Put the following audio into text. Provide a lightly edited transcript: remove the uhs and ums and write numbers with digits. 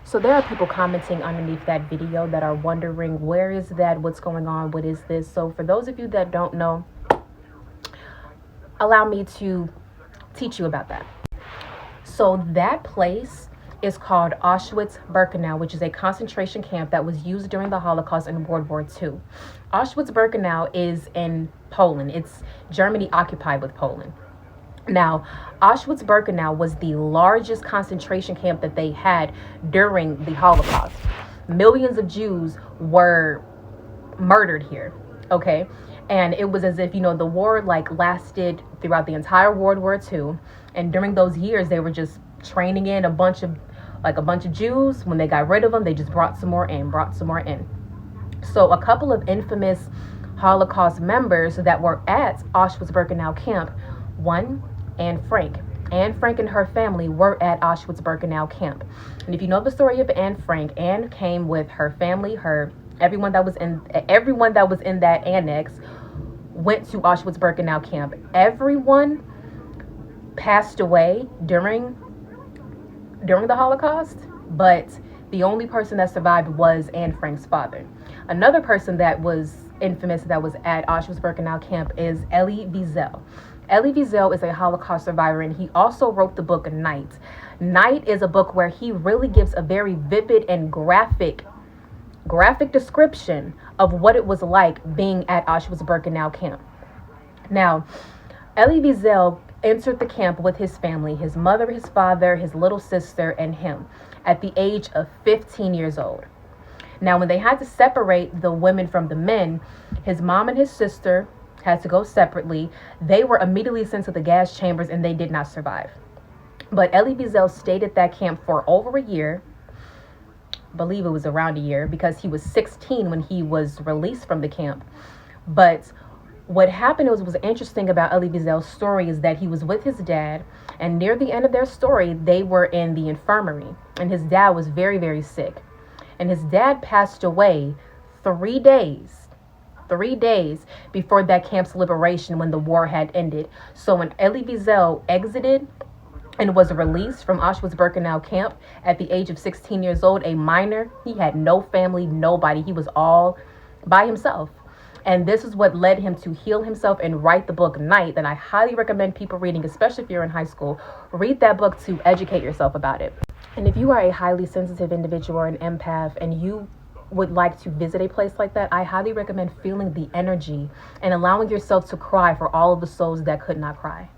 So there are people commenting underneath that video that are wondering, where is that? What's going on? What is this? So for those of you that don't know, allow me to teach you about that. So that place is called Auschwitz-Birkenau, which is a concentration camp that was used during the Holocaust and World War II. Auschwitz-Birkenau is in Poland. It's Germany occupied with Poland. Now, Auschwitz-Birkenau was the largest concentration camp that they had during the Holocaust. Millions of Jews were murdered here, okay? And it was as if, the war lasted throughout the entire World War II. And during those years, they were just training in a bunch of Jews. When they got rid of them, they just brought some more in. So a couple of infamous Holocaust members that were at Auschwitz-Birkenau camp, one, Anne Frank. Anne Frank and her family were at Auschwitz-Birkenau camp. And if you know the story of Anne Frank, Anne came with her family, everyone that was in that annex went to Auschwitz-Birkenau camp. Everyone passed away during the Holocaust, but the only person that survived was Anne Frank's father. Another person that was infamous that was at Auschwitz-Birkenau camp is Elie Wiesel. Elie Wiesel is a Holocaust survivor, and he also wrote the book Night. Night is a book where he really gives a very vivid and graphic description of what it was like being at Auschwitz-Birkenau camp. Now, Elie Wiesel entered the camp with his family, his mother, his father, his little sister, and him, at the age of 15 years old. Now, when they had to separate the women from the men, his mom and his sister had to go separately. They were immediately sent to the gas chambers, and they did not survive. But Elie Wiesel stayed at that camp for over a year. I believe it was around a year, because he was 16 when he was released from the camp. But what happened was interesting about Elie Wiesel's story is that he was with his dad, and near the end of their story, they were in the infirmary, and his dad was very, very sick. And his dad passed away 3 days before that camp's liberation, when the war had ended. So when Elie Wiesel exited and was released from Auschwitz-Birkenau camp at the age of 16 years old, a minor, he had no family, nobody. He was all by himself. And this is what led him to heal himself and write the book Night, that I highly recommend people reading, especially if you're in high school. Read that book to educate yourself about it. And if you are a highly sensitive individual or an empath, and you would like to visit a place like that, I highly recommend feeling the energy and allowing yourself to cry for all of the souls that could not cry.